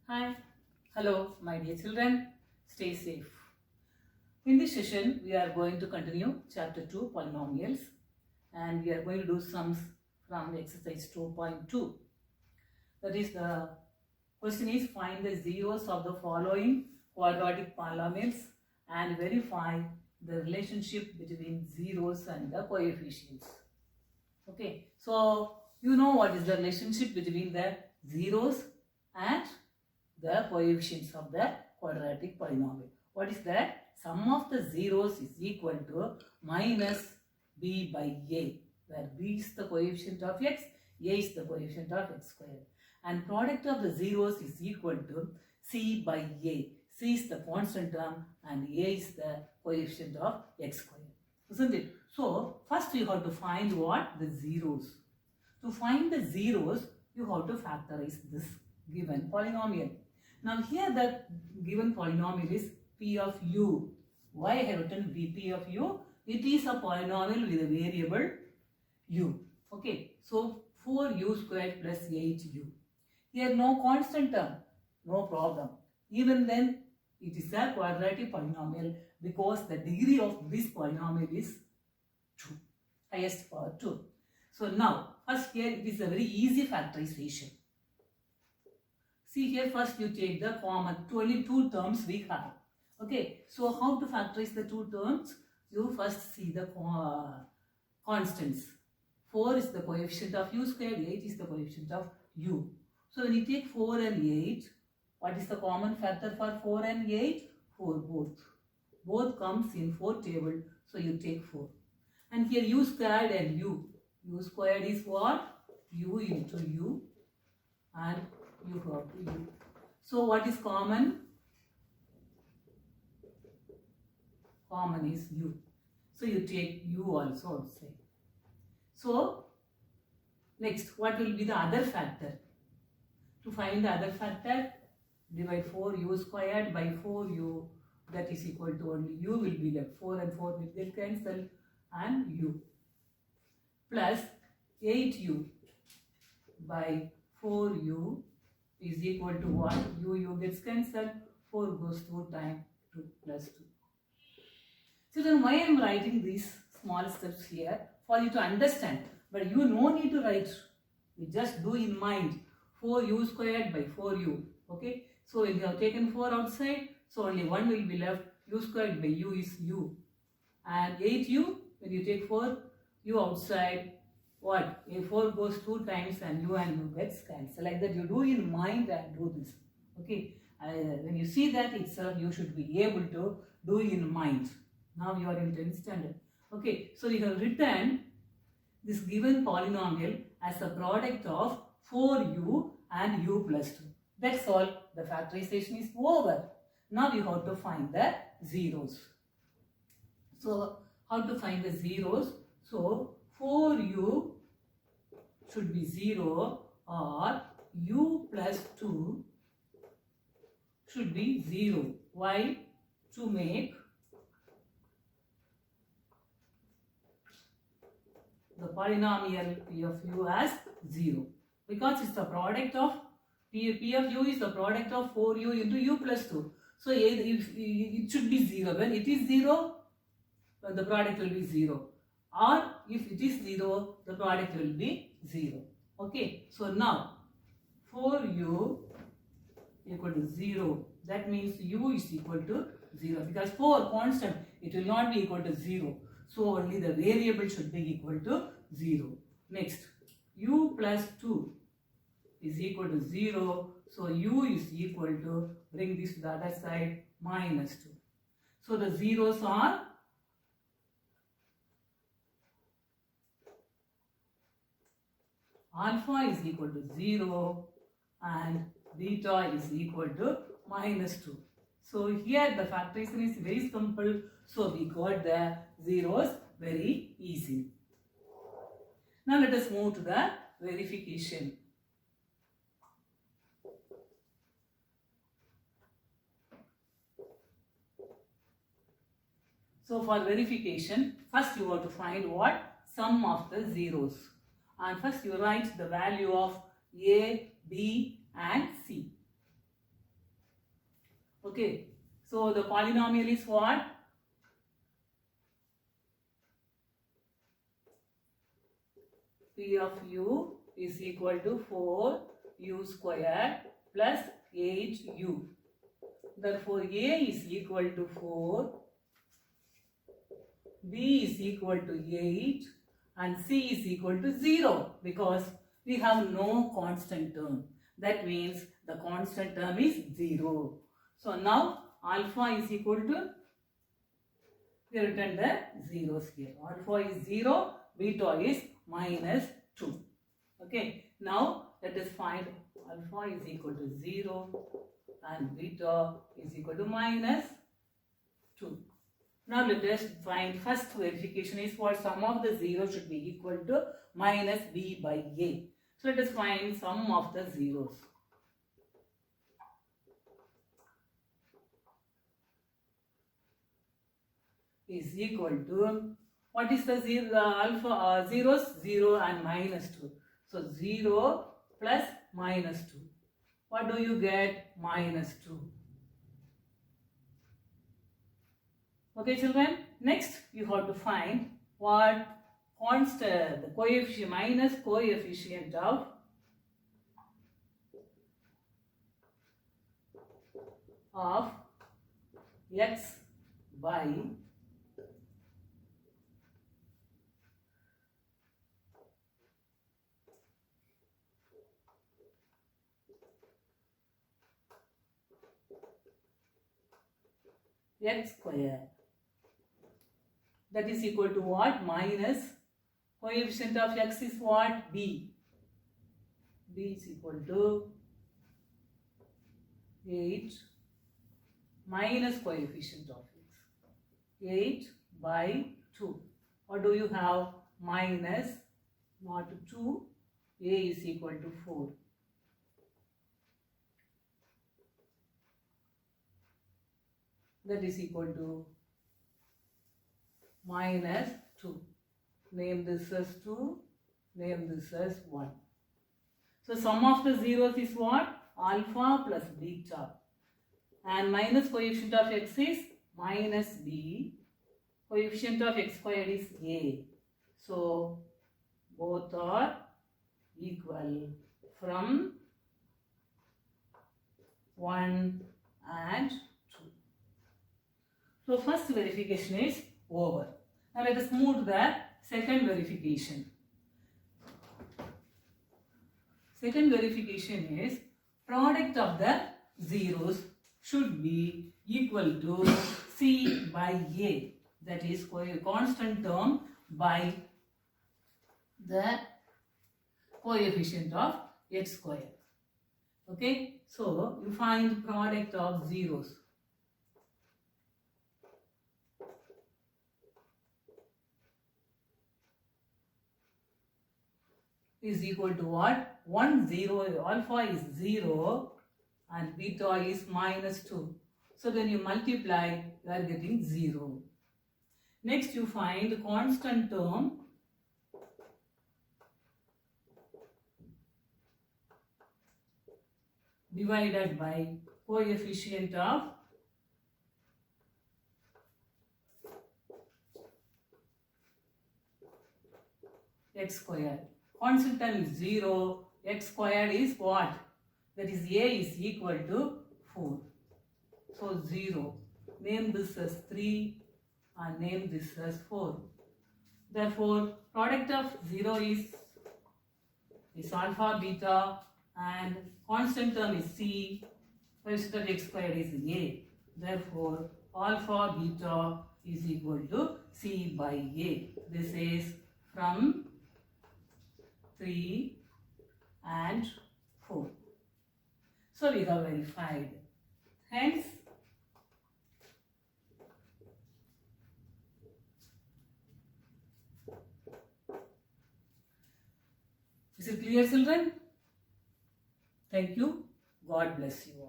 Hi, hello, my dear children. Stay safe. In this session, we are going to continue chapter 2, polynomials, and we are going to do sums from exercise 2.2. That is, the question is find the zeros of the following quadratic polynomials and verify the relationship between zeros and the coefficients. Okay, so you know what is the relationship between the zeros and the coefficients of the quadratic polynomial. What is that? Sum of the zeros is equal to minus b by a, where b is the coefficient of x, a is the coefficient of x squared. And product of the zeros is equal to c by a. C is the constant term and a is the coefficient of x squared. Isn't it? So, first you have to find what? The zeros. To find the zeros, you have to factorize this given polynomial. Now here the given polynomial is p of u. Why I have written p of u? It is a polynomial with a variable u. Okay, so 4u squared plus 8u. Here no constant term, no problem. Even then it is a quadratic polynomial because the degree of this polynomial is 2, highest power 2. So now first here it is a very easy factorization. See here, first you take the common, only two terms we have. Okay, so how to factorize the two terms? You first see the constants. 4 is the coefficient of u squared, 8 is the coefficient of u. So when you take 4 and 8, what is the common factor for 4 and 8? 4 both. Both comes in 4 table, so you take 4. And here u squared and u. U squared is what? U into u and u have to u. So what is common? Common is u. So you take u also outside. So next, what will be the other factor? To find the other factor, divide 4u squared by 4u, that is equal to only u will be left. 4 and 4 will get cancelled and u, plus 8u by 4u is equal to what? U gets cancelled, 4 goes 2 times 2 plus 2. Children, why I am writing these small steps here? For you to understand. But you no need to write. You just do in mind. 4u squared by 4u. Okay. So when you have taken 4 outside, so only 1 will be left. U squared by u is u. And 8u, when you take 4, u outside, what? A 4 goes 2 times and u gets cancelled. Like that you do in mind and do this. Okay. When you see that itself, you should be able to do in mind. Now you are in 10th standard. Okay. So you have written this given polynomial as a product of 4u and u plus 2. That's all. The factorization is over. Now you have to find the zeros. So how to find the zeros? So 4u should be 0 or u plus 2 should be 0. Why? To make the polynomial p of u as 0. Because it's the product of p of u is the product of 4u into u plus 2. So if it should be 0. When it is 0, the product will be 0. Or if it is 0, the product will be 0. Okay. So now 4u equal to 0. That means u is equal to 0. Because 4 constant, it will not be equal to 0. So only the variable should be equal to 0. Next, u plus 2 is equal to 0. So u is equal to, bring this to the other side, minus 2. So the zeros are alpha is equal to 0 and beta is equal to minus 2. So here the factorization is very simple. So we got the zeros very easily. Now let us move to the verification. So for verification, first you have to find what? Sum of the zeros. And first you write the value of A, B and C. Okay, so the polynomial is what? P of u is equal to 4u square plus 8u. Therefore, a is equal to 4, b is equal to 8 and c is equal to 0 because we have no constant term. That means the constant term is 0. So now alpha is equal to, we written the zeros here. Alpha is 0, beta is minus 2. Okay, now let us find alpha is equal to 0 and beta is equal to minus 2. Now let us find first verification is what? Sum of the zeros should be equal to minus b by a. So let us find sum of the zeros. Is equal to, what is the zero, alpha zeros? 0 and minus 2. So 0 plus minus 2. What do you get? Minus 2. Okay children, next you have to find what? Constant, the coefficient, minus coefficient of x by x square. That is equal to what? Minus coefficient of x is what? B. B is equal to 8 minus coefficient of x. 8 by 2. What do you have? Minus, not 2, a is equal to 4. That is equal to minus 2. Name this as 2, name this as 1. So sum of the zeros is what? Alpha plus beta. And minus coefficient of x is minus b. Coefficient of x squared is a. So both are equal from 1 and 2. So first verification is over. Now let us move to the second verification. Second verification is product of the zeros should be equal to c by a. That is constant term by the coefficient of x square. Okay, so you find product of zeros. Is equal to what? 1, 0, alpha is 0 and beta is minus 2. So when you multiply, you are getting 0. Next you find the constant term divided by coefficient of x square. Constant term is 0, x squared is what? That is a is equal to 4. So 0. Name this as 3 and name this as 4. Therefore, product of 0 is alpha, beta and constant term is c. Coefficient of x squared is a. Therefore, alpha, beta is equal to c by a. This is from 3 and 4. So we have verified. Hence, is it clear children? Thank you. God bless you all.